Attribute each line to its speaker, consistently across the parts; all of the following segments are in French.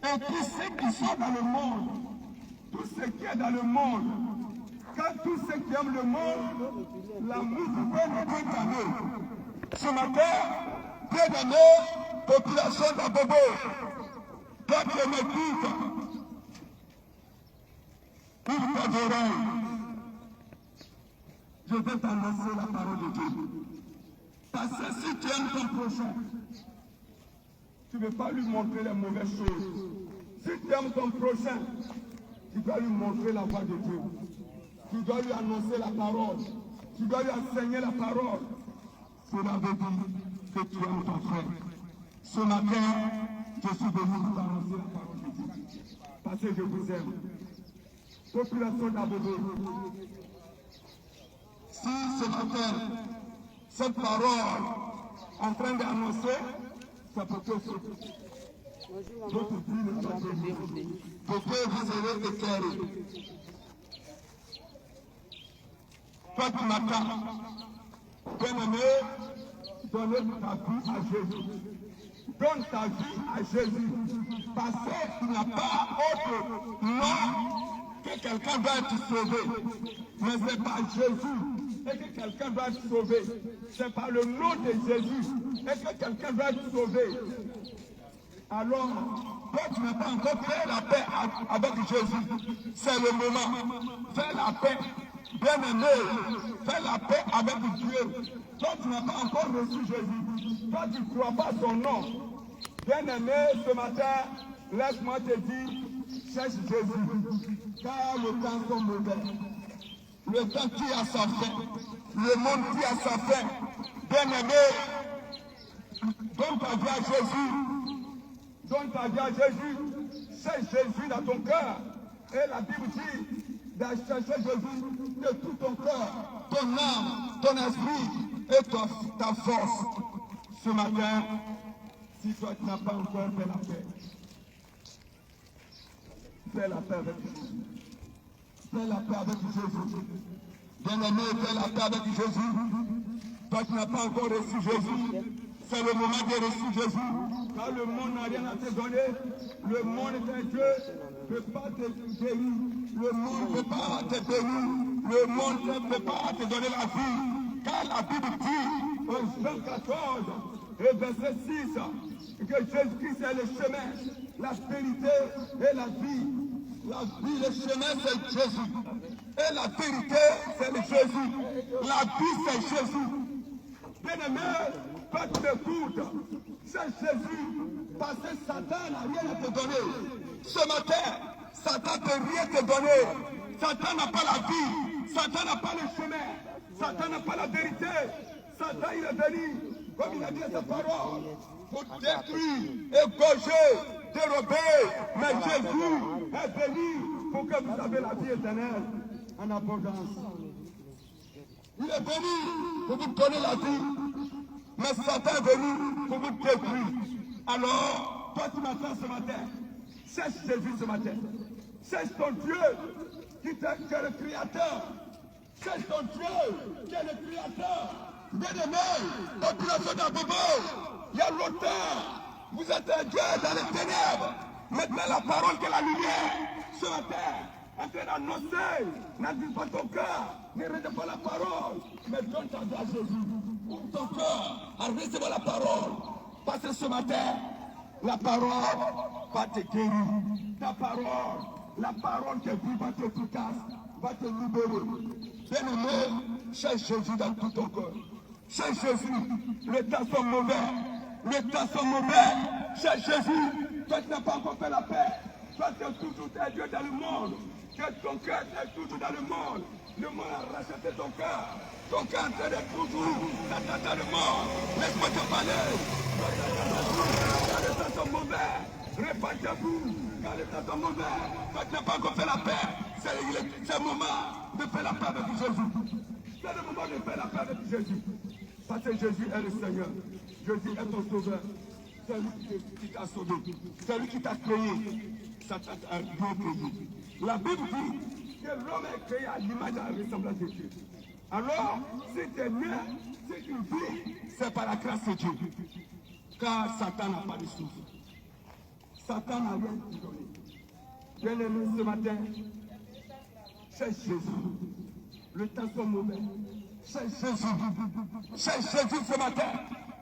Speaker 1: Et tous ceux qui sont dans le monde, tout ce qui est dans le monde, quand tous ceux qui aiment le monde, l'amour de Dieu ne peut t'amener. Ce matin, bien-aimés, population d'Abobo, toi qui m'écoutes, ouvre tes oreilles. Je vais t'annoncer la parole de Dieu. Parce que si tu aimes ton prochain, tu ne veux pas lui montrer les mauvaises choses. Si tu aimes ton prochain, tu dois lui montrer la voie de Dieu. Tu dois lui annoncer la parole. Tu dois lui enseigner la parole. Cela veut dire que tu aimes ton frère. Ce matin, je suis venu vous annoncer la parole de Dieu. Parce que je vous aime. Population d'Abobo. Si ce matin, cette parole en train d'annoncer, ça peut te sauter. Votre vie ne soit pas déroulée. Pour que vous serez éclairés. Toi qui m'attends, bien-aimé, donnez ta vie à Jésus. Donne ta vie à Jésus. Parce qu'il n'y a pas autre nom que quelqu'un doit être sauvé. Mais ce n'est pas Jésus et que quelqu'un doit être sauvé. C'est par le nom de Jésus et que quelqu'un doit être sauvé. Alors, toi tu n'as pas encore fait la paix avec Jésus. C'est le moment. Fais la paix. Bien-aimé, fais la paix avec Dieu. Toi tu n'as pas encore reçu Jésus. Toi tu ne crois pas son nom. Bien-aimé, ce matin, laisse-moi te dire, cherche Jésus. Car le temps est mauvais. Le temps qui a sa fin. Le monde qui a sa fin. Bien-aimé, donne ta vie à Jésus. Donne ta vie à Jésus. Cherche Jésus dans ton cœur. Et la Bible dit de chercher Jésus de tout ton cœur, ton âme, ton esprit et ta force. Ce matin, si toi tu n'as pas encore fait la paix, fais la paix avec Jésus. Fais la paix avec Jésus. Bien-aimé, fais la paix avec Jésus. Toi qui n'as pas encore reçu Jésus, c'est le moment de reçu Jésus. Car le monde n'a rien à te donner. Le monde est un Dieu ne peut pas te bénir. Le monde ne peut pas te bénir. Le monde ne peut pas te donner la vie. Car la Bible dit, au Jean 14 et verset 6, que Jésus-Christ est le chemin, la vérité et la vie. La vie, le chemin, c'est Jésus. Et la vérité, c'est le Jésus. La vie, c'est Jésus. Bien-aimé, toi tu m'écoutes, c'est Jésus, parce que Satan n'a rien à te donner. Ce matin, Satan ne peut rien te donner. Satan n'a pas la vie, Satan n'a pas le chemin, Satan n'a pas la vérité. Satan, il est venu, comme il a dit à sa parole, pour détruire, égorger, dérober. Mais Jésus est venu pour que vous ayez la vie éternelle en abondance. Il est venu pour vous donner la vie. Mais Satan est venu pour vous détruire. Alors, toi tu m'attends ce matin. Cherche Jésus ce matin. Cherche ton Dieu qui est le Créateur. Cherche ton Dieu qui est le Créateur. Bien-aimé, population d'Abobo, il y a longtemps, vous êtes un Dieu dans les ténèbres. Maintenant la parole que la lumière ce matin. En train d'annoncer, n'abuse pas ton cœur, ne rejette pas la parole, mais donne ta vie à Jésus. Ouvre ton cœur, à recevoir la parole. Parce que ce matin, la parole va te guérir. Ta parole, la parole qui est vive va te efficace, va te libérer. Bien-aimé, cherche Jésus dans tout ton cœur. Cherche Jésus. Les temps sont mauvais. Les temps sont mauvais. Cherche Jésus. Toi, tu n'as pas encore fait la paix. Toi, tu es toujours un Dieu dans le monde. Que ton cœur est toujours dans le monde. Le monde a racheté ton cœur. Ton cœur est en train de toujours dans le monde. Laisse-moi te parler. Car les temps sont mauvais. Répandez-vous. Car les temps sont mauvais. Toi, tu n'as pas encore fait la paix. C'est le moment de faire la paix avec Jésus. C'est le moment de faire la paix avec Jésus. Parce que Jésus est le Seigneur. Jésus est ton sauveur. C'est lui qui t'a sauvé. C'est lui qui t'a créé. Ça t'a bien créé. La Bible dit que l'homme est créé à l'image et à la ressemblance de Dieu. Alors, si tu es né, si tu vis, c'est par la grâce de Dieu. Car Satan n'a pas de souffle. Satan n'a rien donné. Bien-aimé, ce matin, cherche Jésus. Le temps sont mauvais. Cherche Jésus. Cherche Jésus ce matin.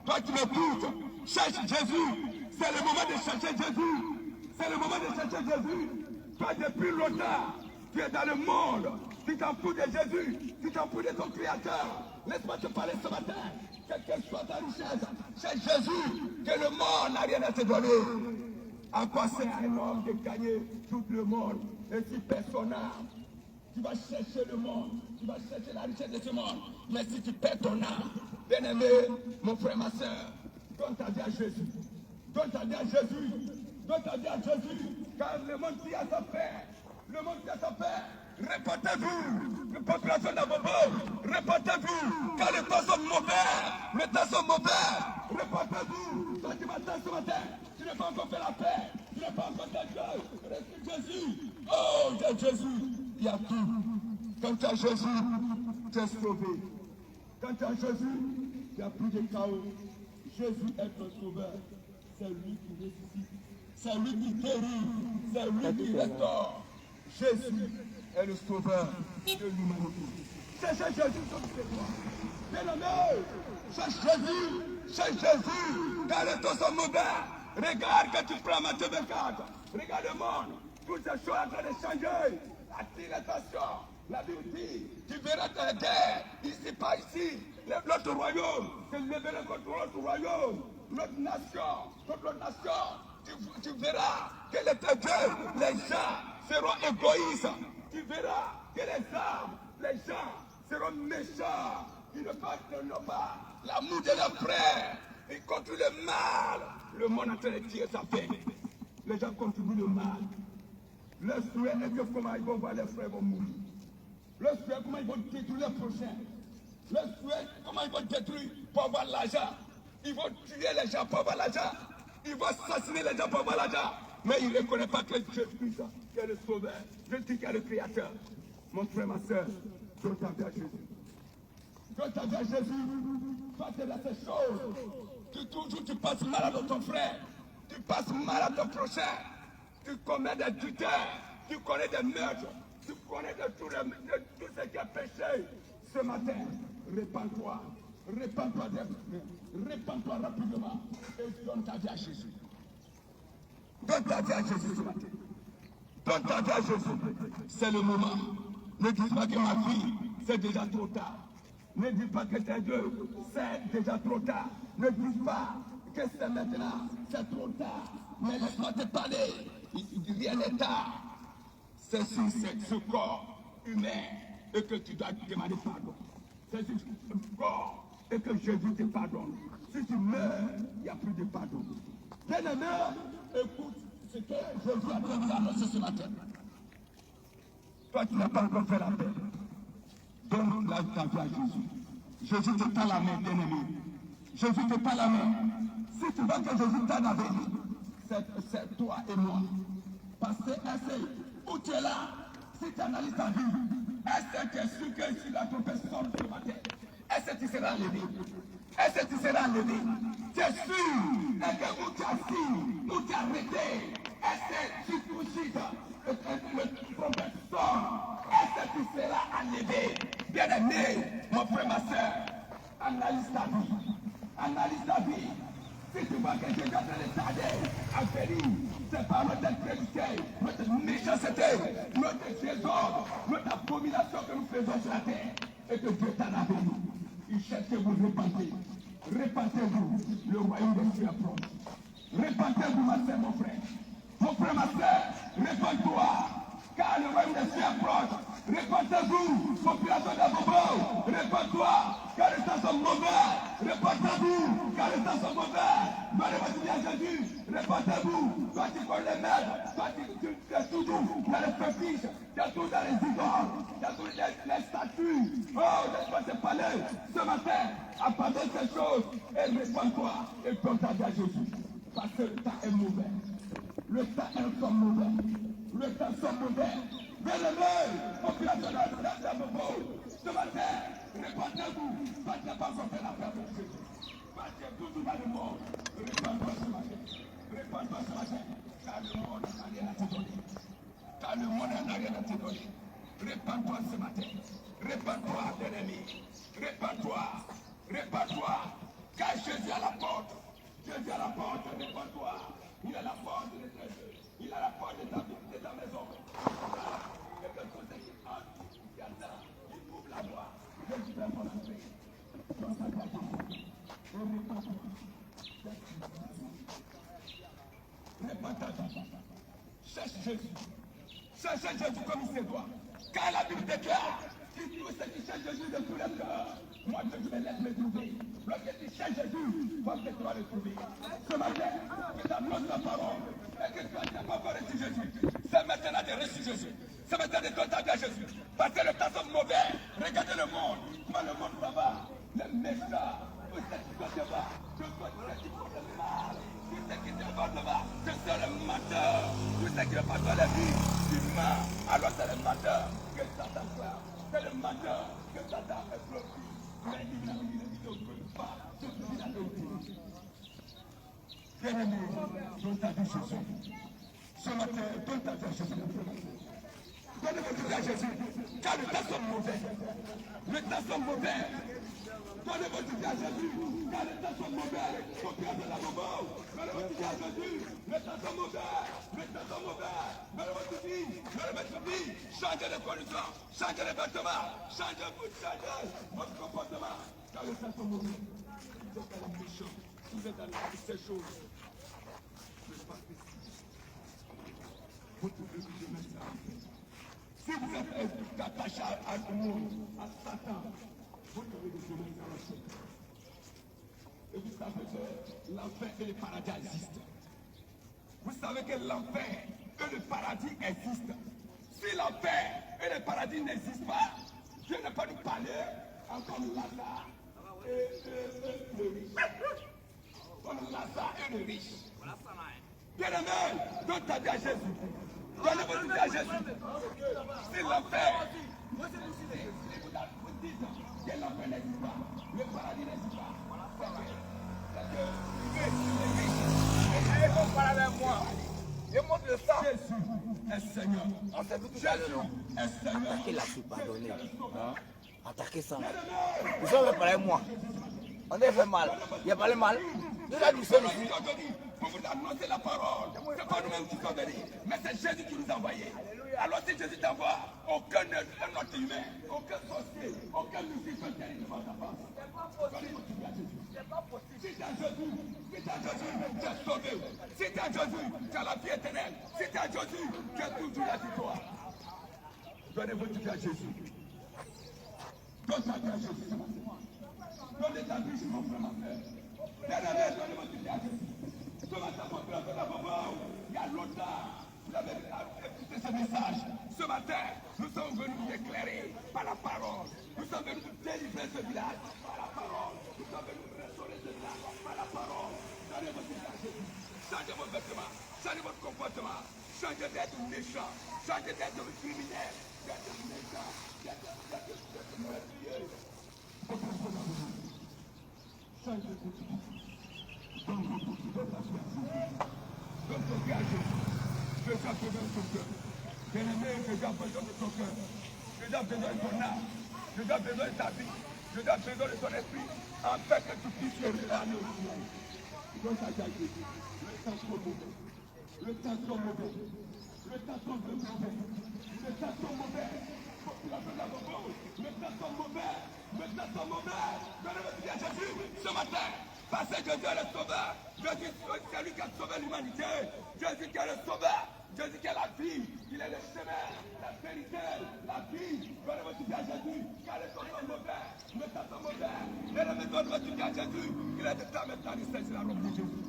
Speaker 1: Toi qui m'écoutes, cherche Jésus. C'est le moment de chercher Jésus. C'est le moment de chercher Jésus. Toi, depuis longtemps, tu es dans le monde. Tu t'en fous de Jésus. Tu t'en fous de ton Créateur. Laisse-moi te parler ce matin. Quelle que soit ta richesse, cherche Jésus. Que le monde n'a rien à te donner. À quoi sert un homme de gagner tout le monde et si personne n'a? Tu vas chercher le monde, tu vas chercher la richesse de ce monde. Mais si tu perds ton âme, bien-aimé, mon frère, ma soeur, donne ta vie à Jésus. Donne ta vie à Jésus. Donne ta vie à Jésus. Car le monde qui a sa paix. Le monde qui a sa paix. Répondez-vous, population d'Abobo, répondez-vous, car les temps sont mauvais, les temps sont mauvais, répondez-vous, toi qui m'attends ce matin, tu n'as pas encore fait la paix, tu n'as pas encore fait Dieu, reste Jésus, oh, il Jésus, il y a tout. Quand tu as Jésus, tu es sauvé. Quand tu as Jésus, il n'y a plus de chaos. Jésus est le sauveur, c'est lui qui ressuscite, c'est lui qui guérit, c'est lui qui restaure. Jésus est le sauveur de l'humanité. Cherchez Jésus comme c'est toi. Bien-aimé, cherche Jésus, car les temps sont mauvais. Regarde que tu prends Matthieu 24. Regarde le monde. Toutes ces choses sont en train de changer. Attire l'attention. La Bible dit, tu verras ta guerre, ici, pas ici. L'autre royaume se lèvera contre l'autre royaume. L'autre nation, contre l'autre nation. Tu verras que les gens seront égoïstes. Tu verras que les gens seront méchants. Ils ne pardonnent pas l'amour de leurs frères. Ils contre le mal. Le monde est en train de tirer sa paix. Les gens contribuent le mal. Le souhait est que comment ils vont voir les frères vont mourir. Le souhait comment ils vont détruire les prochains. Le souhait comment ils vont détruire pour avoir l'argent. Ils vont tuer les gens pour avoir l'argent. Ils vont assassiner les gens pour avoir l'argent. Mais ils ne reconnaissent pas que Jésus est le sauveur. Je dis qu'il est le créateur. Mon frère, ma soeur, donne ta vie à Jésus. Donne ta vie à Jésus. Toi, tu es dans ces choses. Tu passes mal à ton frère. Tu passes mal à ton prochain. Tu commets des adultères. Tu connais des meurtres. Tu connais de tout ce qui est péché. Ce matin, répands-toi. Répands-toi rapidement. Et donne ta vie à Jésus. Donne ta vie à Jésus ce matin. Donne ta vie à Jésus. C'est le moment. Ne dis pas que ma fille, c'est déjà trop tard. Ne dis pas que c'est Dieu, c'est déjà trop tard. Ne dis pas que c'est maintenant, c'est trop tard. Mais laisse-moi te parler. Rien n'est tard. C'est sur ce corps humain et que tu dois demander pardon. C'est sur ce corps et que Jésus te pardonne. Si tu meurs, il n'y a plus de pardon. Bien-aimé, écoute ce que Jésus a annoncé ce matin. Toi qui n'as pas encore fait la paix, donne ta vie à Jésus. Jésus te tend la main, bien-aimé. Jésus te tend la main. Si tu veux que Jésus t'aide avec lui, c'est toi et moi. Parce que où tu es là, si tu analyses ta vie, est-ce que tu es sûr que si la trompette sonne ce matin, est-ce que tu seras enlevé? Est-ce que tu seras enlevé? Tu es sûr? Est-ce que où tu as assis, où tu as arrêté, est-ce que tu touches le trompette sonne? Est-ce que tu seras enlevé? Bien-aimé, mon frère, ma soeur, analyse ta vie. Analyse ta vie. Si tu vois que Jésus est en train de tarder à venir, c'est par notre incrédulité, notre méchanceté, notre trésor, notre abomination que nous faisons sur la terre. Et que Dieu t'en a béni. Il cherche que vous répandez. Répandez-vous, le royaume des cieux approche. Répandez-vous, ma soeur, mon frère. Mon frère, ma soeur, répands-toi, car le royaume des cieux approche. Répandez-vous, population d'Abobo. Répands-toi, car les temps sont mauvais. Répandez-vous, car les temps sont mauvais. Donnez-moi à Jésus. Répandez-vous. Toi qui connais les maîtres, toi qui es toujours dans les fétiches, tu es toujours dans les idoles, tu es toujours dans les statues. Oh, laisse-moi te parler ce matin. Abandonne ces choses et répands-toi et donne ta vie à Jésus. Parce que le temps est mauvais. Le temps est mauvais. Le temps est mauvais. Bien-aimé, population d'Abobo, ce matin, répandez-vous, parce qu'il n'y a pas encore fait la paix avec Jésus. Parce que tout dans le monde, répandez-toi ce matin. Répandez-toi ce matin. Car le monde n'a rien à te donner. Car le monde n'a rien à te donner. Répands-toi ce matin. Répands-toi, bien-aimé. Répands-toi. Répands-toi. Car Jésus à la porte. Jésus à la porte, répands-toi. Il a la porte de tes yeux. Il a la porte de ta maison. Quelque chose qui entre, qui attend, il ouvre la voie. Jésus va pour l'entrée. Dans sa grâce. Répands-toi. Cherche Jésus. Cherche Jésus comme il se doit. Car la Bible déclare que tous ceux qui cherchent Jésus de tout leur cœur, moi je vais laisser me trouver. Lorsque tu cherches Jésus, moi je dois le trouver. Ce matin, que tu annonces la parole et que tu n'as pas encore reçu Jésus. C'est maintenant de reçu Jésus. C'est maintenant de donner ta vie à Jésus. Parce que le temps est mauvais. Regardez le monde. Comment le monde ça va. Les méchants. Tout ce qui doit te voir. Tout ce qui font le mal. Tout ce qui te va le mal. C'est le menteur. Tout ce qui ne passe pas la vie. Tu mens. Alors c'est le menteur que Satan fait. C'est le menteur que Satan est bloqué. Mais il ne veut pas. C'est ce qu'il a dit. Bien-aimé, donne ta vie à Jésus. Ce matin, donne ta vie à Jésus. Donne votre vie à Jésus. Car le temps est mauvais. Le temps est mauvais. Donnez votre vie à Jésus. Car le temps est mauvais. Faut que de la maman. Donnez votre vie à Jésus. Le temps est mauvais. Le temps est mauvais. Donnez votre vie. Donnez votre vie. Changez de condition. Changez de vêtements. Changez votre comportement. Car le temps est mauvais. Vous êtes dans les méchants. Vous êtes dans ces choses. Si vous êtes attaché à ce monde, à Satan, vous devez le chemin dans la chose. Et vous savez que l'enfer et le paradis existent. Vous savez que l'enfer et le paradis existent. Si l'enfer et le paradis n'existent pas, Dieu ne peut nous parler encore de Lazare et le riche. Comme Lazare et le riche. Bien-aimé, donne ta vie à Jésus. Donnez votre vie à Jésus. C'est l'enfer. Vous dites que l'enfer n'existe pas. Le paradis n'existe pas. Allez, on parle avec moi. Et montre le sang. Jésus est Seigneur. On s'est vu tout à l'heure. Est Seigneur.
Speaker 2: Attaquez la soupe, pardonnez. Attaquez ça. Vous savez parler avec moi. On a fait mal. Il a parlé mal. Nous avons dit ici.
Speaker 1: Pour vous annoncer la parole. Ce n'est pas nous-mêmes qui sommes venus, mais c'est Jésus qui nous a envoyés. Alors si Jésus t'envoie, aucun autre humain, aucun sorcier, aucun musicien ne va t'apprendre. C'est pas possible. Si tu as Jésus, tu es sauvé. Si tu as Jésus, tu as la vie éternelle. Si tu as Jésus, tu as toujours la victoire. Donnez votre vie à Jésus. Donne ta vie à Jésus. Donnez ta vie sur mon frère, ma frère. Donnez votre vie à Jésus. Ce matin, mon frère, il y a longtemps, vous avez écouté ce message. Ce matin, nous sommes venus vous éclairer par la parole. Nous sommes venus vous délivrer ce village par la parole. Nous sommes venus vous restaurer ce village par la parole. Donnez votre vie à Jésus. Changez vos vêtements. Changez votre comportement. Changez d'être méchant. Changez d'être criminel. D'être méchant. D'être meurtrier. Changez votre vie. Donne ton vie à Jésus. Jésus a besoin de ton cœur. Bien-aimé, Jésus a besoin de ton cœur. Jésus a besoin de ton âme. Jésus a besoin de ta vie. Jésus a besoin de ton esprit. Afin que tu puisses le regarder au ciel. Donne ta vie à Jésus. Le temps est mauvais. Le temps est mauvais. Le temps est mauvais. Le temps est mauvais. Le temps est mauvais. Le temps est mauvais. Donnez votre vie à Jésus ce matin. Parce que Jésus est le sauveur. Jésus c'est lui qui a sauvé l'humanité. Jésus qui est le sauveur. Jésus qui est la vie. Il est le chemin, la vérité, la vie. Donnez votre vie à Jésus. Car le temps est mauvais. Le temps est mauvais. Donnez votre vie à Jésus. Il est de temps maintenant de saisir la robe de Jésus.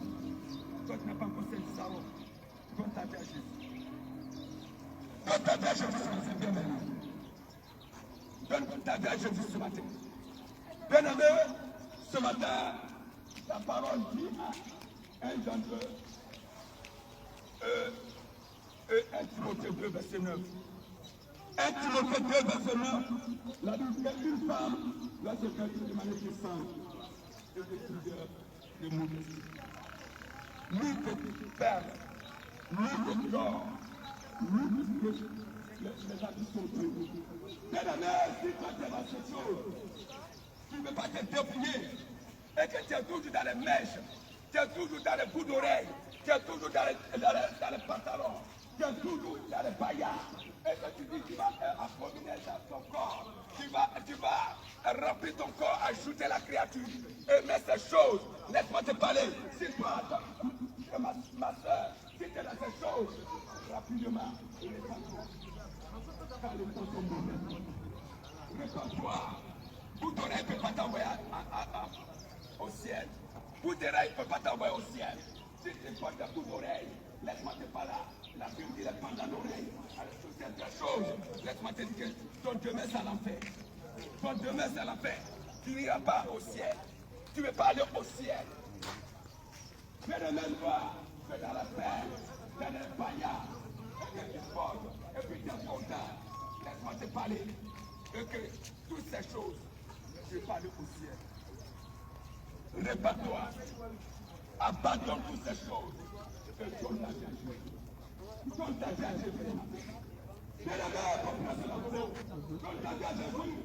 Speaker 1: Toi qui n'as pas encore saisi sa robe, donne ta vie à Jésus. Donne ta vie à Jésus ce matin, bien-aimé. Donne ta vie à Jésus ce matin. Bien-aimé, ce matin, la parole dit à 1 Jean 2 et 1 Timothée 2, verset 9. 1 Timothée 2, verset 9. La Bible dit qu'une femme doit se faire de manière décente et de plusieurs de modestie. Lui, petit père, Lutte corps. Lutte les ambitions de Dieu. Bien-aimé, si toi tu es dans ces choses, tu ne veux pas te dépouiller et que tu es toujours dans les mèches, tu es toujours dans les bouts d'oreilles, tu es toujours dans les pantalons, tu es toujours dans les paillards, et que tu dis que tu vas abominer ton corps, tu vas remplir ton corps, ajouter la créature, aimer ces choses, laisse-moi te parler. Si toi, ma soeur, si tu es dans ces choses, rapidement, répands-toi. Bout d'oreille ne peut pas t'envoyer au ciel. Bout d'oreille ne peut pas t'envoyer au ciel. Si tu es pas de bout d'oreille, laisse-moi te parler. La Bible dit les pendant l'oreille. Sur cette chose, laisse-moi te dire que ton demain c'est l'enfer. Ton demain c'est l'enfer. Tu n'iras pas au ciel. Tu ne veux pas aller au ciel. Mais ne même-toi que dans la paix, dans les paillards, et que tu portes, et puis tu es content. Laisse-moi te parler. Et que toutes ces choses, je parle au ciel. Répands-toi. Abandonne toutes ces choses. Et donne ta vie à Jésus. Donne ta vie à Jésus. Donne ta vie à Jésus.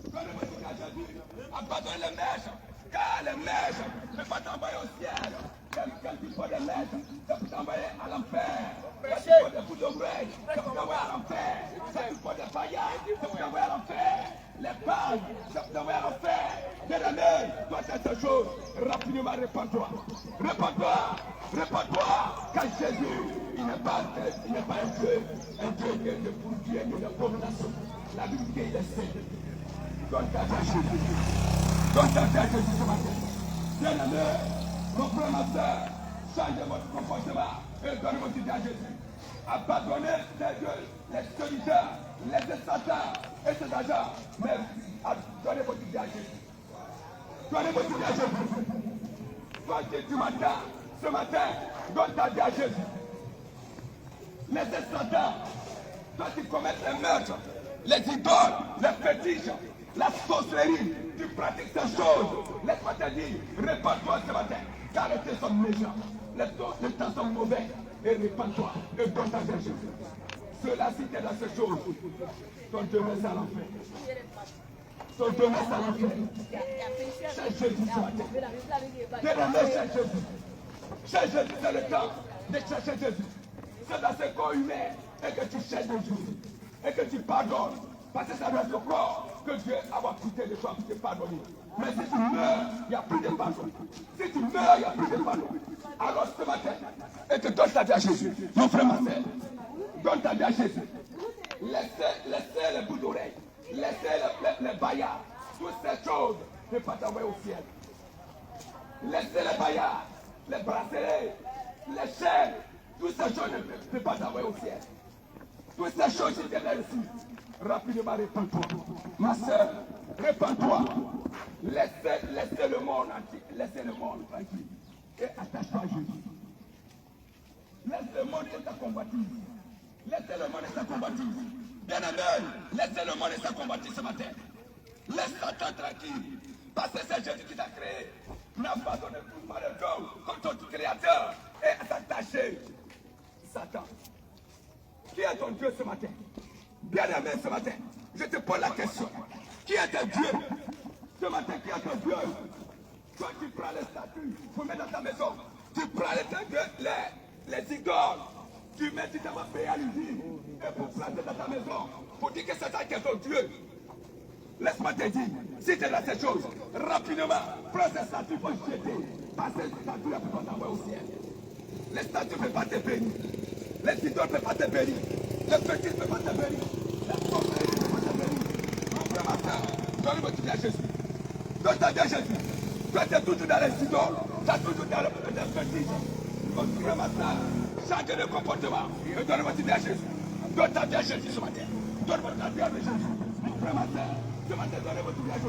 Speaker 1: Donne ta vie à Jésus. Abandonne les mèches. Car les mèches ne peuvent pas t'envoyer au ciel. Quand tu vois des mèches, ça peut t'envoyer à l'enfer. Quand tu vois des bouts d'oreilles, ça peut t'envoyer à l'enfer. Quand tu vois des paillards, ça peut t'envoyer à l'enfer. Les balles, ça peut t'envoyer à l'enfer. Bien-aimé, toi c'est cette chose. Rapidement, répands-toi. Répands-toi. Répands-toi. Car Jésus, il n'est pas un Dieu qui est de pour Dieu et de condamnation. La Bible dit qu'il est saint. Donne ta vie à Jésus. Donne ta vie à Jésus ce matin. Bien-aimé, mon frère, ma soeur, changez votre comportement et donnez votre vie à Jésus. Abandonnez les solitaires, les satans et ces agents. Mais donnez votre vie à Jésus. Donnez votre vie à Jésus. Toi qui tu m'entends, ce matin, donne ta vie à Jésus. Les satans, toi qui commets les meurtres, les idoles, les fétiches, la sorcellerie, tu pratiques ces choses. Laisse-moi te dire, répands-toi ce matin, car les temps sont méchants, les temps sont mauvais, et répands-toi, et donne ta vie à Jésus. Cela, si tu es dans ces choses, ton demain c'est à l'enfer. Ton demain c'est à l'enfer. Cherche Jésus ce matin. Bien-aimé, cherche Jésus. Cherche Jésus, c'est le temps de chercher Jésus. C'est dans ce corps humain et que tu cherches Jésus. Et que tu pardonnes. Parce que ça doit être le corps que Dieu a coûté de toi pour te pardonner. Mais si tu meurs, il n'y a plus de pardon. Si tu meurs, il n'y a plus de pardon. Alors ce matin, et que donne ta vie à Jésus. Mon frère, ma soeur, donne ta vie à Jésus. Laissez les bouts d'oreilles. Laissez les baillards. Toutes ces choses ne peuvent pas t'envoyer au ciel. Laissez les baillards, les bracelets, les chaînes. Toutes ces choses ne peuvent pas t'envoyer au ciel. Toutes ces choses, si tu es ici, rapidement répands-toi. Ma soeur, répands-toi. Laissez le monde entier, laissez le monde tranquille. Et attache-toi à Jésus. Laisse le monde et sa convoitise. Laissez le monde et sa convoitise. Bien-aimé, laissez le monde et sa convoitise ce matin. Laisse Satan tranquille. Parce que c'est Jésus qui t'a créé. N'abandonne pas le dos comme ton créateur et t'attacher. Satan, qui est ton Dieu ce matin? Bien-aimé ce matin, je te pose la question. Qui est ton Dieu? Ce matin, qui est ton Dieu? Toi, tu prends les statues pour mettre dans ta maison. Tu prends les idoles. Tu mets, tu t'as payé à l'usine. Et pour planter dans ta maison. Pour dire que c'est ça qui est ton Dieu. Laisse-moi te dire, si tu es dans ces choses, rapidement, prends ces statues pour jeter. Parce que ces statues ne peuvent pas t'envoyer au ciel. Les statues ne peuvent pas te bénir. Les idoles ne peuvent pas te bénir. Les petits ne peuvent pas te bénir. La sorcellerie ne peut pas te bénir. Mon frère, ma soeur, donne votre vie à Jésus. Donne ta vie à Jésus. Toi, tu es toujours dans les idoles. Tu es toujours dans les petits. Mon frère, ma soeur, change de comportement. Et donne votre vie à Jésus. Donne ta vie à Jésus ce matin. Donne votre vie à Jésus. Mon frère, ma soeur, ce matin, donne votre vie à Jésus.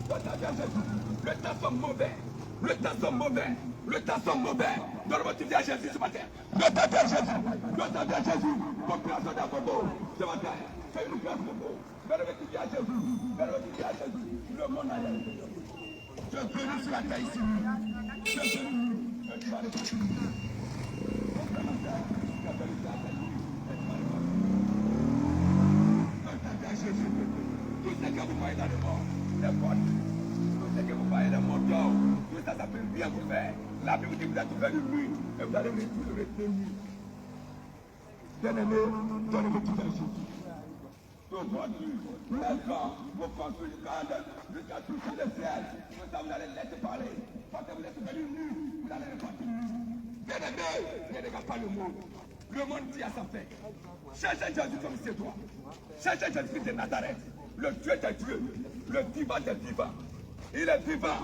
Speaker 1: Donne ta vie à Jésus. Le temps sont mauvais. Le temps sont mauvais. Le temps sont mauvais. Donne votre vie à Jésus ce matin. Donne ta vie à Jésus. Donne ta vie à Jésus. Pour création d'un bobo ce matin. Fais une grâce bobo. Donne votre vie à Jésus. Donne votre vie à Jésus. Le monde a l'air. Je bénis sur la terre ici. Je bénis. Je bénis. Tout ce que vous voyez dans le monde, les portes, tout ce que vous voyez dans mon dos, tout ça, ça peut bien vous faire. La Bible dit que vous êtes ouvert une nuit et vous allez retrouver deux nuits. Bien-aimé, donnez-vous tout à Jésus. Aujourd'hui, même quand vous pensez jusqu'à toucher le ciel, vous allez laisser parler. Parce que vous êtes ouvert une nuit, vous allez repartir. Bien-aimé, ne regarde pas le monde. Le monde dit à sa fin. Cherchez Jésus comme c'est toi. Cherchez Jésus de Nazareth. Le Dieu des dieux. Le vivant des vivants. Il est vivant.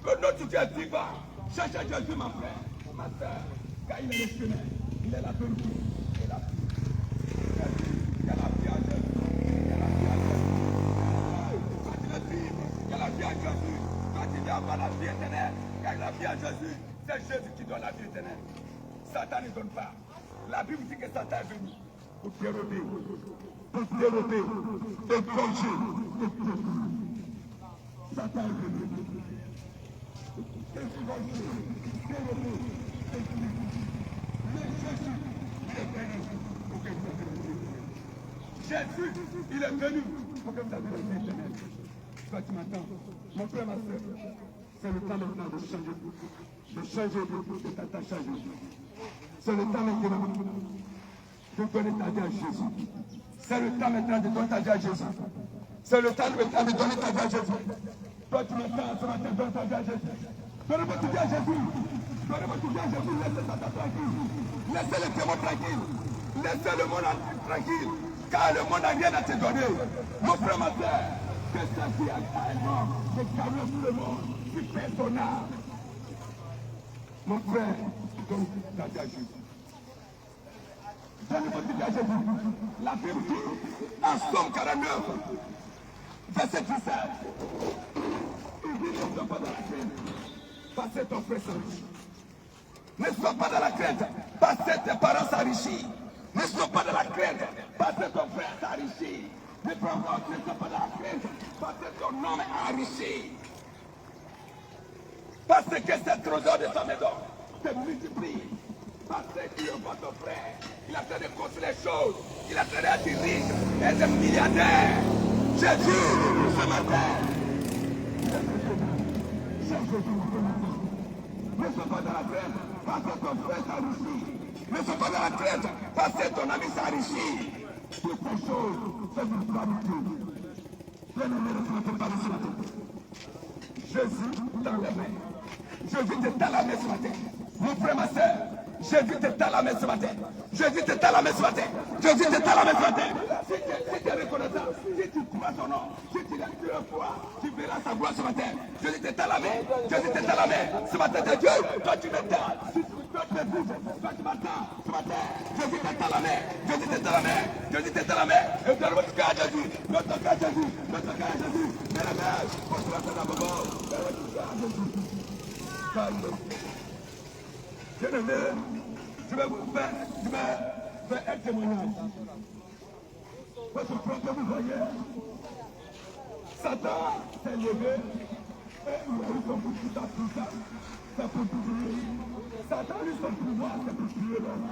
Speaker 1: Le notre Dieu est vivant. Cherchez Jésus, ma frère, ma soeur. Car il est le chemin. Il est la vérité. Il est la vie. Il y a la vie à Jésus. Il y a la vie à Jésus. Quand tu es vivre, il y a la vie à Jésus. Quand tu n'as pas la vie éternelle, il y a la vie à Jésus. C'est Jésus qui donne la vie éternelle. Satan ne donne pas. La Bible dit que Satan est venu pour dérober, et plonger. Satan est venu pour plonger, dérober, et plonger. Mais Jésus, il est venu pour que vous ayez la vie. Jésus, il est venu pour que vous ayez la vie éternelle. Toi, tu m'entends, mon frère, ma soeur, c'est le temps maintenant de changer de t'attacher à Jésus. C'est le temps maintenant de donner ta vie à Jésus. C'est le temps maintenant de donner ta vie à Jésus. C'est le temps maintenant de donner ta vie à Jésus. Toi, tu m'entends, ce matin, donne ta vie à Jésus. Donnez-moi ta vie à Jésus. Donnez-moi ta vie à Jésus. Laissez Satan tranquille. Laissez les démons tranquilles. Laissez le monde tranquille. Car le monde n'a rien à te donner. Mon frère, ma soeur, que ça qui a un homme de caresse le monde, qui fait son âme. Mon frère, donne ta vie à Jésus. Donnez-moi ta vie à Jésus. La Bible dit, en Somme 49, verset 17, il dit, ne sois pas dans la crainte, parce que ton frère s'enrichit. Ne sois pas dans la crainte, parce que tes parents s'enrichissent. Ne sois pas dans la crainte, parce que ton frère s'enrichit. Ne sois pas dans la crainte, parce que ton homme est enrichi. Parce que ce trésor de sa maison se multiplie. Parce que tu vois ton frère, il a train de construire les choses, il a train d'être riche, être milliardaire. Jésus, ce matin, ne sois pas dans la crainte, parce que ton frère s'enrichit. Ne sois pas dans la crainte, parce que ton ami s'enrichit. Toutes ces choses, c'est une gratitude. Bien-aimé, ne se mettez pas de ce matin. Jésus dans les mains. Jésus te tend la main ce matin. Mon frère, ma soeur, Jésus te tend la main ce matin. Jésus te tend la main ce matin. Jésus te tend la main ce matin. Si tu es reconnaissant, si tu crois son nom, si tu le crois, tu verras sa gloire ce matin. Jésus te tend la main. Jésus te tend la main. Ce matin, c'est Dieu. Toi, tu m'entends. Toi, tu m'entends. Ce matin, Jésus te tend la main. Jésus te tend la main. Jésus te tend la main. Et donne votre cœur à Jésus. Notre cœur à Jésus. Notre cœur à Jésus. Mets la main. On se lance dans le moment. Donne votre cœur à Jésus. Calme. Bien-aimé, je vais vous faire un témoignage. Votre frère que vous voyez, Satan s'est levé et il a eu son pouvoir, c'est pour tuer. Satan a eu son pouvoir, c'est pour tuer l'homme.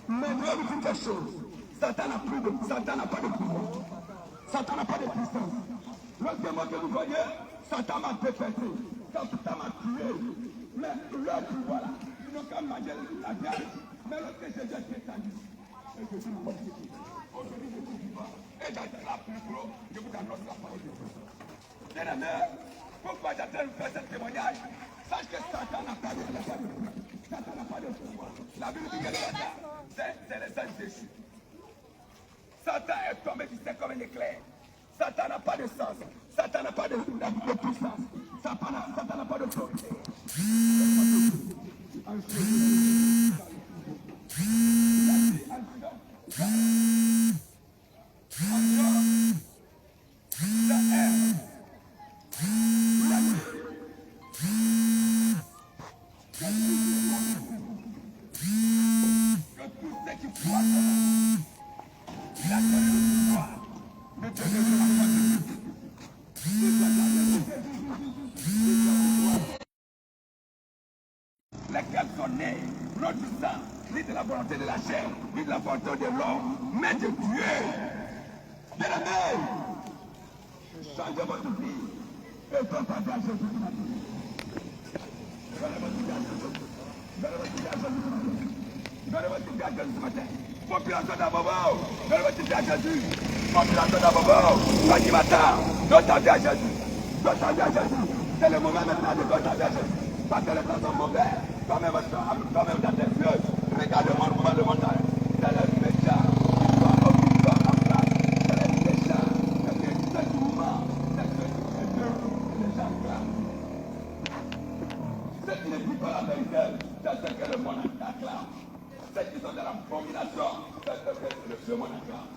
Speaker 1: Mais je vais vous dire quelque chose. Satan n'a pas de pouvoir. Satan n'a pas de puissance. Lorsque moi que vous voyez, Satan m'a défaité. Satan m'a tué. Mais leur pouvoir là, ils n'ont qu'à manger la viande. Mais lorsque Jésus est descendu, et je suis mort. Aujourd'hui, je suis vivant. Et dans la plus gros, je vous annonce la parole de Dieu. Bien-aimé, pourquoi j'attends de faire ce témoignage? Sache que Satan n'a pas de pouvoir. Satan n'a pas de pouvoir. La Bible dit que Satan, c'est les anges déchus. Satan est tombé du ciel comme un éclair. Satan n'a pas de sens. Satan n'a pas de puissance. Satan n'a pas d'autorité. force de la chair, ni de la force de l'homme, mais de Dieu. Bien-aimés, changez votre vie et partagez à Jésus. Donnez votre vie à Jésus. Donnez votre vie à Jésus. Donnez votre vie à Jésus ce matin. Population d'Abobo, donnez votre vie à Jésus. Population d'Abobo, toi qui m'attends, donne ta vie à Jésus. Donne ta vie à Jésus. C'est le moment maintenant de donner ta vie à Jésus. Parce que les temps sont mauvais. Toi-même dans tes yeux, regarde le monde montagne. C'est le méchant qui doit occuper la place. C'est le méchant. C'est du mouvement. C'est les gens clament. Ceux qui ne disent pas la vérité, c'est ce que le monde acclame. Ceux qui sont dans l'abomination, c'est ce que le monde acclame.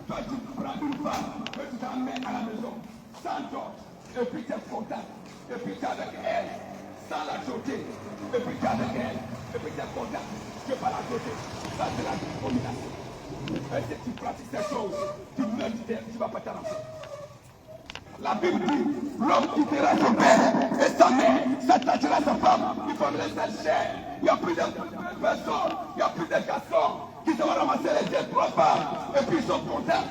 Speaker 1: Toi, tu prends une femme que tu t'emmènes à la maison, sans toi, et puis tu es content, et puis tu es avec elle, sans la jeter, et puis tu es avec elle, et puis tu es content, tu ne peux pas la jeter. Ça, c'est l'abomination. Et si tu pratiques ces choses, tu meurs, tu ne vas pas t'avancer. La Bible dit, l'homme quittera son père et sa mère, s'attachera à sa femme, il forme les seule chair. Il n'y a plus de personnes, il n'y a plus de garçons qui se vont ramasser les deux, trois femmes, et puis ils sont contents.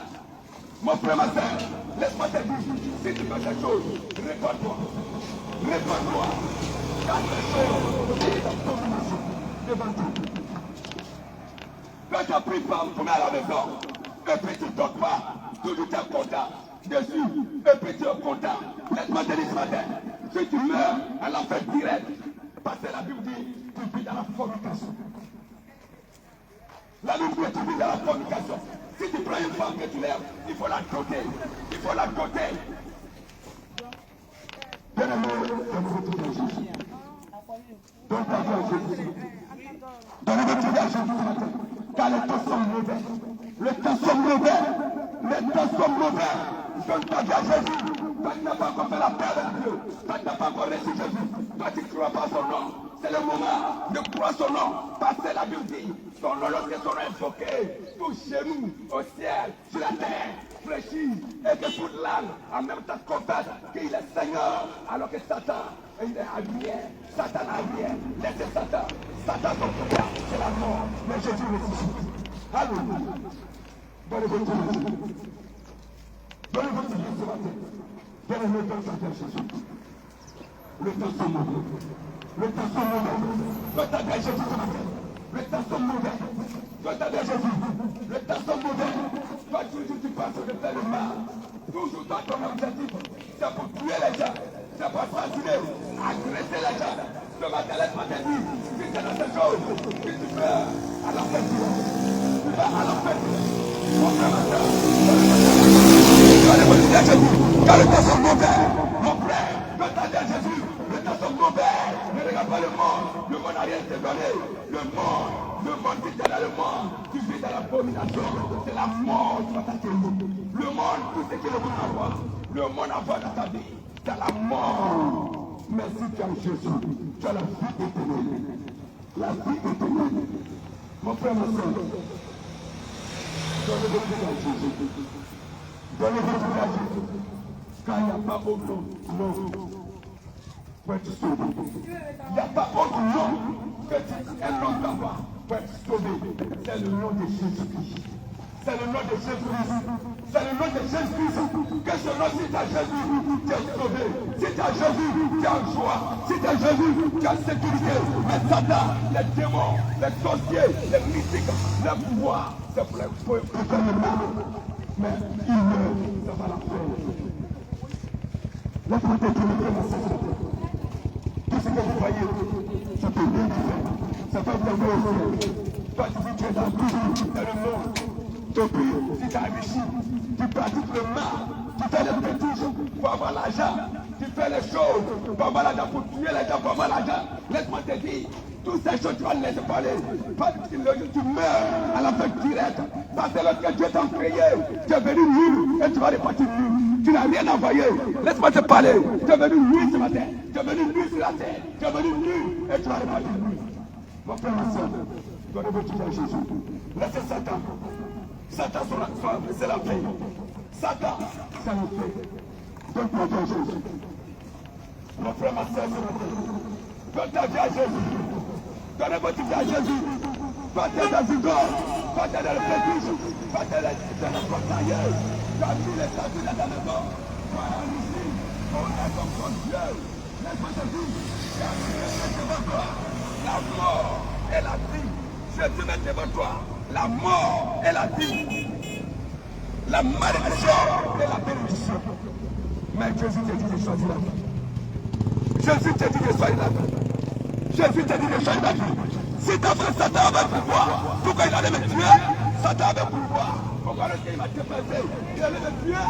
Speaker 1: Mon frère, ma soeur, laisse-moi te dire, si tu fais ces choses, réponds-toi. Réponds-toi. Car ces choses, c'est une abomination devant Dieu. Quand tu as pris femme, tu mets à la maison, et puis tu ne dors pas, toujours tu es content. Dessus, et puis tu es content. Laisse-moi te dire ce matin, si tu meurs à l'enfer direct, parce que la Bible dit, tu vis dans la fornication. La Bible dit, tu vis dans la fornication. Si tu prends une femme que tu lèves, il faut la doter. Il faut la doter. Bien-aimé, donnez-vous à Jésus. Donne ta vie à Jésus. Donnez-vous à Jésus ce matin. Car les temps sont mauvais. Les temps sont mauvais. Les temps sont mauvais. Donne ta vie à Jésus. Toi qui n'as pas encore fait la paix avec Dieu. Toi qui n'as pas encore reçu Jésus. Toi qui ne crois pas son nom. C'est le moment de croire son nom. Parce que la Bible dit, son nom, lorsque son nom est invoqué, tout chez nous, au ciel, sur la terre, fléchit, et que toute l'âme, en même temps confesse qu'il est Seigneur, alors que Satan, il est à rien. Satan n'a rien. Laissez Satan. Satan, son frère, c'est la mort. Mais Jésus ressuscite. Alléluia. Donnez-vous tout le Jésus. Donnez-vous tout ce matin. Donnez-le temps à Jésus. Le temps sont mauvais. Le temps sont mauvais. Donne ta vie à Jésus ce matin. Le temps sont mauvais. Donne ta vie à Jésus. Le temps sont mauvais. Toi, toujours tu penses de faire le mal. Toujours toi, ton objectif, c'est pour tuer les gens. C'est pour assassiner, agresser les gens. Ce matin, laisse-moi te dire, si c'est dans ces choses, si tu meurs à l'enfer, tu vas à l'enfer. Mon frère, ma soeur, donnez-moi à Jésus, car le temps sont mauvais. Mon frère, donne ta vie à Jésus. Les temps sont mauvais. Ne regarde pas le monde. Le monde n'a rien te donné. Le monde qui est dans le monde. Tu vis dans l'abomination. C'est la mort qui va t'atteindre. Le monde, tout ce que le monde envoie. Le monde envoie dans ta vie. C'est la mort. Mais si tu as Jésus, tu as la vie éternelle. La vie éternelle. Mon frère, ma soeur, donnez-vous à Jésus. Donnez-vous à Jésus. Car il n'y a pas autre nom. Pour être sauvé. Il n'y a pas autre nom que un nom d'avoir pour être sauvé. C'est le nom de Jésus-Christ. C'est le nom de Jésus-Christ. C'est le nom de Jésus-Christ. Que ce nom, si tu as Jésus, tu es sauvé. Si tu as Jésus, tu es en joie. Si tu as Jésus, tu es en sécurité. Mais Satan, les démons, les sorciers, les mystiques, les pouvoirs, c'est pour faire le mal. Mais il meurt, ça va la faire. Laisse-moi te dire, tout ce que vous voyez, ça peut bien faire. Ça peut vous amener au ciel. Toi, tu dis que tu es dans le monde. Depuis, si tu as réussi, tu pratiques le mal, tu fais les bêtises pour avoir l'argent, tu fais les choses pour avoir l'argent, pour tuer les gens pour avoir l'argent. Laisse-moi te dire, toutes ces choses, tu vas laisser parler. Parce que tu meurs à la fin directe. Parce que lorsque Dieu t'a créé, tu es venu nul et tu vas repartir nul. Tu n'as rien envoyé. Laisse-moi te parler. Tu es venu nul ce matin. Tu es venu nul sur la terre. Tu es venu nul et tu vas repartir nul. Mon frère, ma soeur, donnez-vous à Jésus. Laissez Satan. Satan, c'est la paix. Satan, c'est la paix. Donne-toi à Jésus. Mon frère, ma soeur, donne ta vie à Jésus. Donnez votre vie à Jésus. Partez dans une gorge, partez dans le fétiche, partez dans le portail, dans tous les statuts de la maison. Voilà ici, on est comme Dieu. Laisse-moi te dire, la mort et la vie. Je te mets devant toi, la mort et la vie. La malédiction et la bénédiction. Mais Jésus te dit de choisir la vie. Jésus te dit de choisir la vie. Jésus te dit de choisir la vie. Si ta frère Satan avait pouvoir, pourquoi il allait me tuer? Satan avait pouvoir. Pourquoi est-ce qu'il m'a dépassé? Il allait me tuer.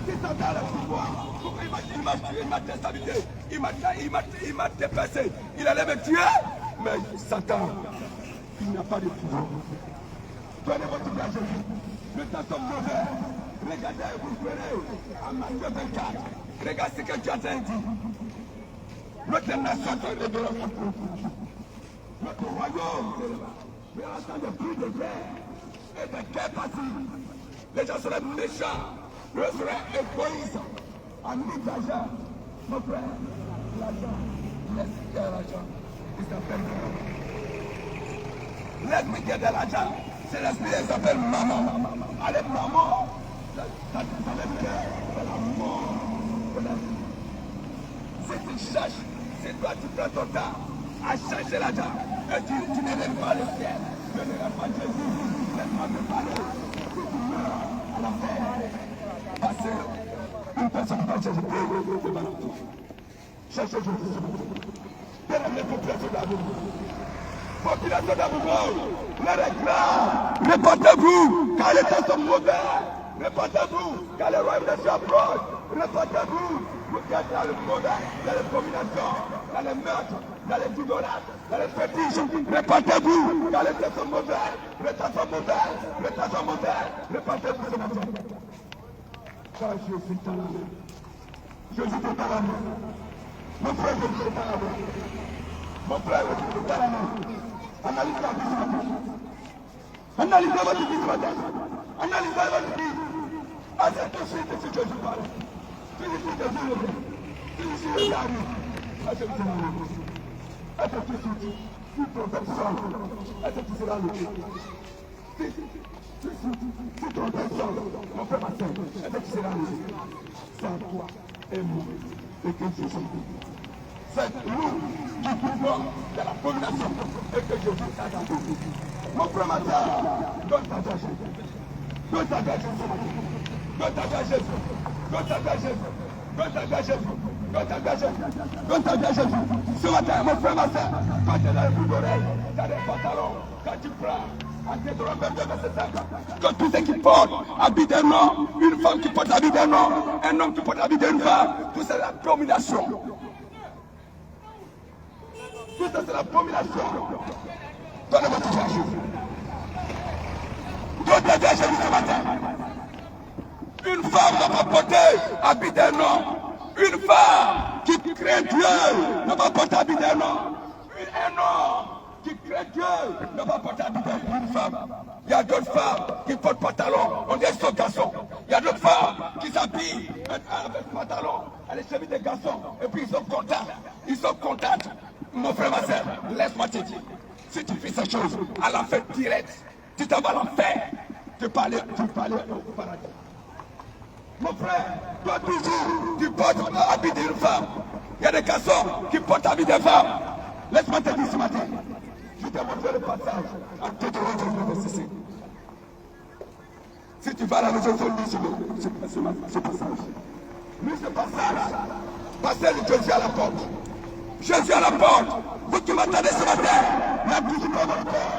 Speaker 1: Si Satan avait pouvoir, pourquoi il m'a tué, il m'a déstabilisé, il m'a dépassé. Il allait me tuer. Mais Satan, il n'a pas de pouvoir. Donnez votre vie à Jésus. Le temps est mauvais. Regardez, vous verrez. À Matthieu 24. Regardez ce que Dieu a dit. Notre nation est de notre royaume. Mais en temps de plus de guerre et de guerre passive, les gens seraient méchants, les gens seraient égoïstes, en d'argent. Mon frère, l'argent, laisse l'argent. Il s'appelle l'ennemi qui est de l'argent. C'est l'esprit qui s'appelle maman. Allez, maman. Ça c'est la mort. Si tu cherches, c'est toi qui prends ton temps à chercher l'argent. Et tu n'élèves pas le ciel. Tu n'élèves pas Jésus. Laisse-moi te parler. Si tu meurs à la fin, parce qu'une personne qui va chercher Dieu, c'est mal. Cherchez Jésus. Bien-aimé population d'Aboubou. Population d'Aboubou. Les réclame. Répondez-vous, car les temps sont mauvais. Répondez-vous, car le royaume de Dieu approche. Répondez-vous, vous êtes dans le mauvais, dans les combinaisons, dans les meurtres, dans les idolâtres, dans les fétiches. Répondez-vous, car les temps sont mauvais. Les temps sont mauvais. Les temps sont mauvais. Répondez-vous ce matin. Car je suis dans la main. Je suis dans la main. Mon frère, je suis dans la main. Mon frère, je suis dans la main. Analysez la vie ce matin. Analysez votre vie ce matin. Analysez votre vie. Acceptez ce que Jésus parle. Félicitez Jésus le bien. Félicitez la vie. Acceptez la vie. Acceptez ceci. Toute protection. Acceptez cela le bien. Toute protection. Mon frère, ma soeur. Acceptez cela le bien. C'est à toi et moi. Et que Jésus. C'est nous qui pouvons de la domination et que je vous t'attends. Mon frère, ma soeur, donne ta vie à Jésus. Donne ta vie à Jésus. Donne ta vie à Jésus. Donne ta vie à Jésus. Donne ta vie à Jésus. Donne ta vie à Jésus. Donne ta vie à Jésus. Ce matin, mon frère, ma soeur, quand tu es dans le bout d'oreille, tu as des pantalons, quand tu prends, en Deutéronome 22, verset 5, que tous ceux qui portent habit d'un homme, une femme qui porte habit d'un homme, un homme qui porte habit d'une femme, tout c'est la domination. Tout ça, c'est la domination. Donnez votre vie à Jésus. Donne ta vie à Jésus ce matin. Une femme n'a pas porté habit d'un homme. Une femme qui craint Dieu n'a pas porté habit d'un homme. Un homme qui craint Dieu n'a pas porté habit d'une femme. Il y a d'autres femmes qui portent pantalon, on dit son garçon. Il y a d'autres femmes qui s'habillent avec pantalon, à l'échelle des garçons, et puis ils sont contents. Ils sont contents. Mon frère, ma soeur, laisse-moi te dire, si tu fais cette chose, à la fin directe, tu t'en vas à l'enfer. Tu peux aller au paradis. Mon frère, toi toujours, tu portes l'habit d'une femme. Il y a des garçons qui portent l'habit d'une femme. Laisse-moi te dire ce matin, je t'ai montré le passage à Deutéronome verset 5. Si tu vas à la maison, il faut lire ce passage. Lis ce passage. Passez le Jésus à la porte. Jésus à la porte. Vous qui m'attendez ce matin, n'abusez pas votre cœur.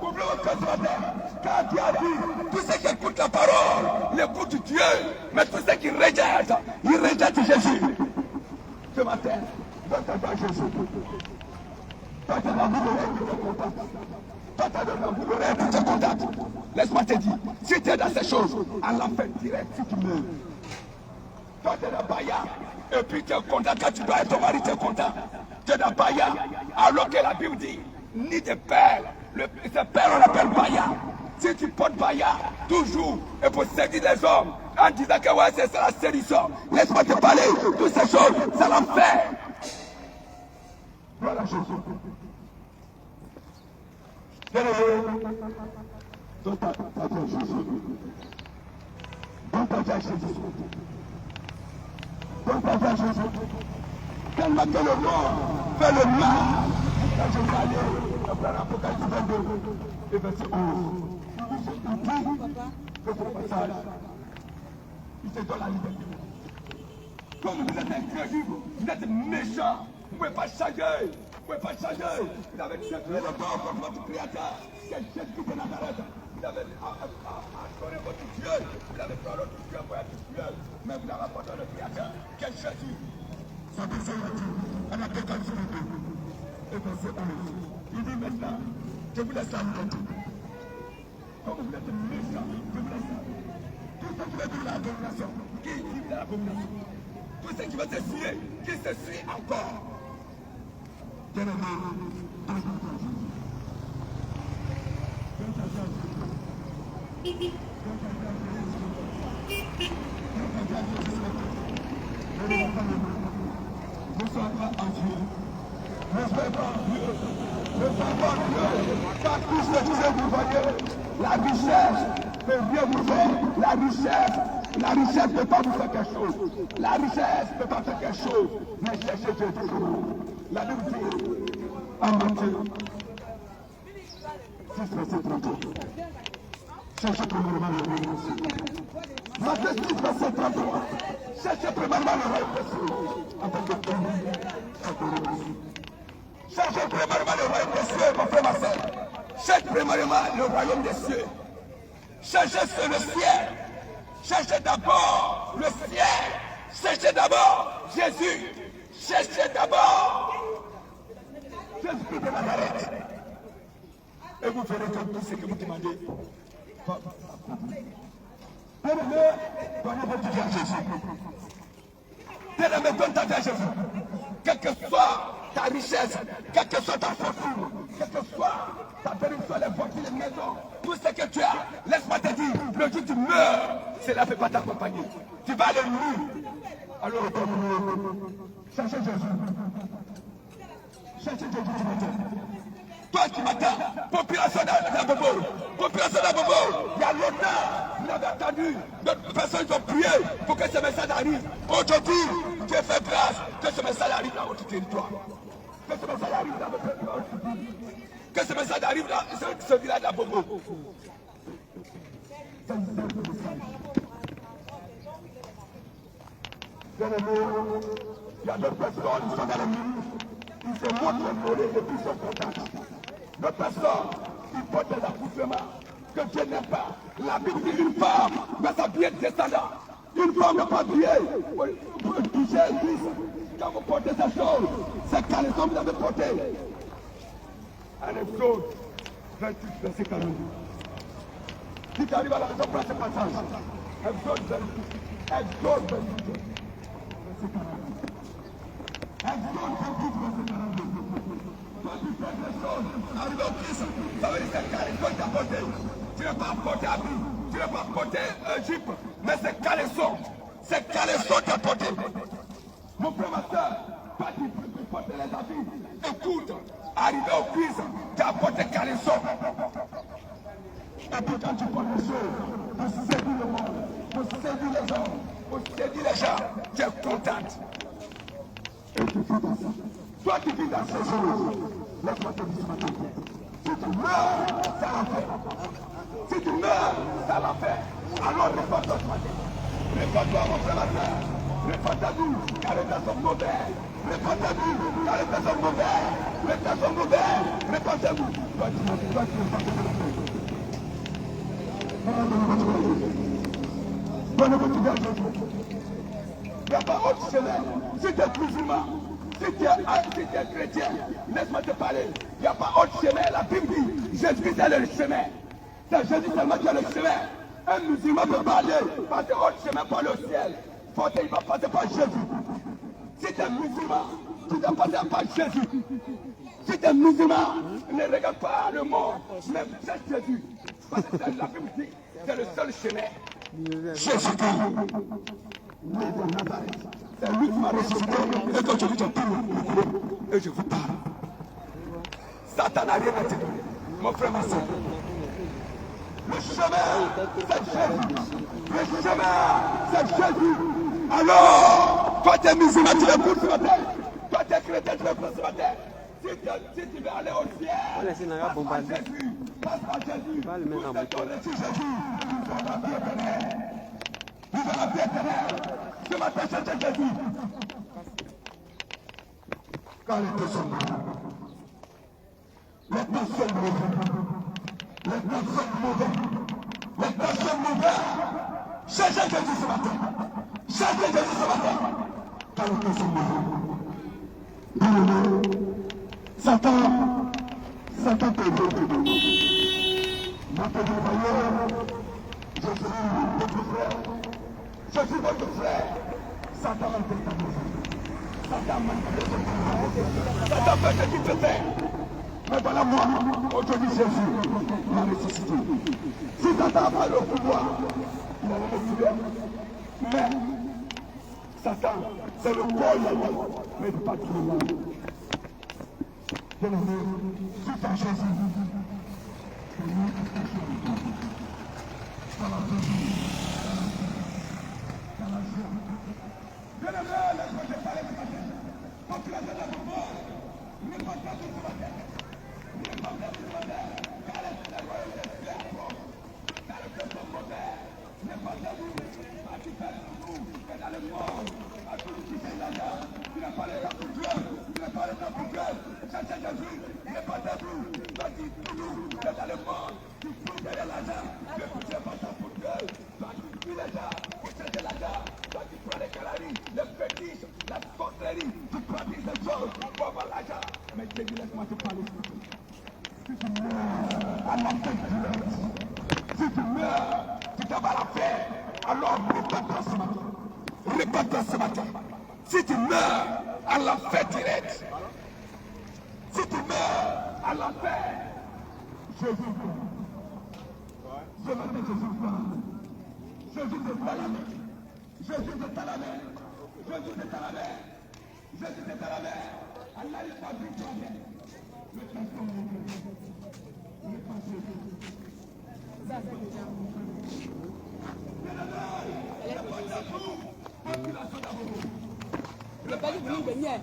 Speaker 1: Ouvrez votre cœur ce matin. Car Dieu a dit, tous ceux qui écoutent la parole, l'écoutent Dieu. Mais tous ceux qui rejettent, ils rejettent Jésus. Ce matin, donne ta vie à Jésus. Toi, tu as la boule d'oreille qui te contacte. Toi, tu as la boule d'oreille qui te contacte. Laisse-moi te dire, si tu es dans ces choses, à la fin direct, si tu meurs. Toi, tu es dans Baya, et puis tu es content quand tu dois être ton mari, tu es content. Tu es dans Baya, alors que la Bible dit, ni de père, ce père on l'appelle Baya. Si tu portes Baya, toujours, et pour servir les hommes, en disant que ouais, c'est la séduction, laisse-moi te parler, toutes ces choses, c'est l'enfer. Voilà Jésus. Donne ta vie à Jésus. Donne ta vie à Jésus. Donne ta vie à Jésus. Tellement que le monde fait le mal. Quand je vais aller dans l'Apocalypse 22 et verset 11, il dit que ce passage, il te donne la liberté. Comme vous êtes incrédule, vous êtes méchant, vous ne pouvez pas changer. Vous ne pouvez pas changer. Vous avez accepté le corps comme votre créateur. Quel Jésus de Nazareth. Vous avez adoré votre Dieu. Vous avez pris votre Dieu pour être Dieu. Mais vous n'avez pas donné le créateur. Quel Jésus. Ça peut faire en Apocalypse 22. Et verset 11. Il dit maintenant, je vous laisse la liberté. Comme vous êtes méchant, je vous laisse la liberté. Tout ce qui veut dire l'abomination, qui dit l'abomination. Tout ce qui va s'essuyer, qui s'essuie encore. Bien-aimé, ne sois pas envieux. Ne sois pas envieux. Ne sois pas envieux. Car tout ce que vous voyez, la richesse peut rien vous faire. La richesse ne peut pas vous faire quelque chose. La richesse ne peut pas faire quelque chose. Mais cherchez Dieu toujours. La Bible dit en Matthieu 6, verset 32. Cherchez premièrement le royaume de Dieu. Matthieu 6, verset 33. Cherchez premièrement le royaume de Dieu. En tant que tout, cherchez premièrement le royaume des cieux, mon frère, ma soeur. Cherchez premièrement le royaume des cieux. Cherchez sur le ciel. Cherchez d'abord le ciel. Cherchez d'abord Jésus. Cherchez d'abord Jésus de Nazareth. Et vous ferez tout ce que vous demandez. Bien-aimé, donnez votre vie à Jésus. Bien-aimé, donne ta vie à Jésus. Quelle que soit ta richesse, quelle que soit ta fortune, quelle que soit ta bénédiction, les voitures, les maisons, tout ce que tu as, laisse-moi te dire, le jour où tu meurs, cela ne peut pas t'accompagner. Tu vas aller mourir. Alors, cherchez Jésus. Cherchez Jésus du matin. Toi qui m'attends, population d'Abobo, population d'Abobo, il y a longtemps, vous avez attendu, d'autres personnes ont prié pour que ce message arrive. Aujourd'hui, Dieu fait grâce que ce message arrive dans votre territoire. Que ce message arrive dans votre territoire. Que ce message arrive dans ce village d'Abobo. Bien-aimé, il y a d'autres personnes qui sont dans le milieu. Ils se montrent volés et puis sont contents. D'autres personnes qui portent des accoutrements que Dieu n'aime pas. La Bible dit une femme doit s'habiller descendant. Une femme n'a pas habillé pour toucher l'église. Quand vous portez ces choses, c'est quand les hommes vous avez porté. En Exode 28, verset 42. Si tu arrives à la maison, prends ce passage. Exode 28, verset 42. Exode 28, verset 42. Toi, tu fais des choses, arrive au Christ, ça veut dire que c'est caleçon qui t'a porté. Tu n'as pas porté habit, tu n'as pas porté jupe, mais c'est caleçon. C'est caleçon qui t'a porté. Mon frère, ma soeur, toi qui portes les habits, écoute, arrivé au Christ, tu as porté caleçon. Et puis quand tu portes les choses, pour séduire le monde, pour séduire les hommes, pour séduire les gens, tu es contente. Et tu fais dans ça. Toi qui vis dans ces jours, laisse-moi te dire ce matin. Si tu meurs, ça l'a fait. Si tu meurs, ça l'a fait. Alors réponds-toi ce matin. Réponds-toi, mon frère, ma soeur. Réponds-toi-nous, car les temps sont mauvais. Réponds-toi-nous, car les temps sont mauvais. Les temps sont mauvais. Réponds-toi-nous. Toi, tu n'es pas Donnez votre vie à Jésus. Il n'y a pas autre chemin. Si tu es musulman, si tu es chrétien, laisse-moi te parler. Il n'y a pas autre chemin. La Bible dit, Jésus est le chemin. C'est Jésus seulement qui est le chemin. Un musulman peut parler, passer autre chemin pour le ciel. Il va passer par Jésus. Si tu es musulman, tu dois passer par Jésus. Si tu es musulman, ne regarde pas le monde, mais c'est Jésus. Parce que la Bible dit, c'est le seul chemin. Jésus-Christ, né de Nazareth. C'est lui qui m'a ressuscité. Et quand je dis, je prie, et je vous parle. Satan n'a rien à te donner. Mon frère, ma soeur. Le chemin, c'est Jésus. Le chemin, c'est Jésus. Alors, toi, tu es musulman, tu l'écoutes ce matin. Toi, tu es chrétien, tu l'écoutes ce matin. Si tu veux aller au ciel, passe par Jésus. Passe par Jésus. Vous êtes tournés sur Jésus. Vous aurez la vie éternelle. Vous aurez la vie éternelle. Ce matin, c'est Jésus. Quand les deux sont mauvais, les deux sont mauvais, les deux sont mauvais, les deux sont mauvais. Cherchez Jésus ce matin. Cherchez Jésus ce matin. Quand les deux sont mauvais. Bien-aimé, Satan te veut. Moi te voyons, je suis votre frère. Je suis votre frère. Satan m'a fait ta maison. Satan m'a fait Satan fait ce qu'il te fait. Mais voilà moi, aujourd'hui Jésus m'a ressuscité. Si Satan a le pouvoir, il a le pouvoir. Mais Satan, c'est le corps, mais pas tout le monde. Bien-aimé, tout en Jésus. Mais Jésus, laisse-moi te parler. Si tu meurs à la fête du reste, si tu meurs, tu t'en vas la paix. Alors répète-toi ce matin. Répète-toi ce matin. Si tu meurs à la fête directe, si tu meurs à la paix, Jésus vient. Ce matin, Jésus vient. Jésus te t'a la main. Jésus te t'a la main. Jésus te t'a la main. Jésus te t'a la main. Allah n'est pas victoire. Le transforme. Le transforme. Ça, c'est déjà. Le pas du de miel.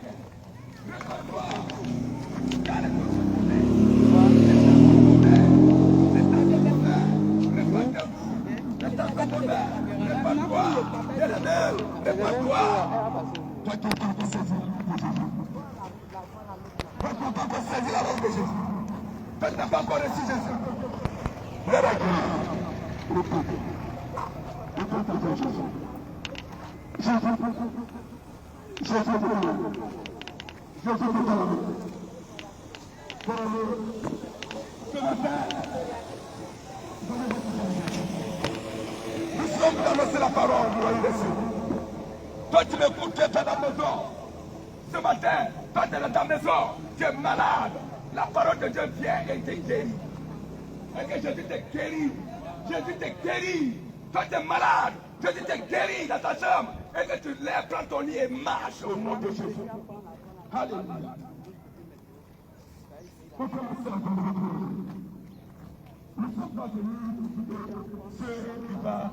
Speaker 1: Tu n'as pas encore reçu Jésus. Nous sommes d'annoncer la parole du royaume des cieux. Toi, tu m'écoutes, tu es dans la maison. Ce matin, toi, tu es dans ta maison, tu es malade. La parole de Dieu vient et te guérit. Et que Jésus te guérit. Jésus te guérit. Toi, tu es malade. Jésus te guérit dans ta chambre. Et que tu lèves, prends ton lit et marche au nom de Jésus. Alléluia. Nous sommes pas venus ceux qui va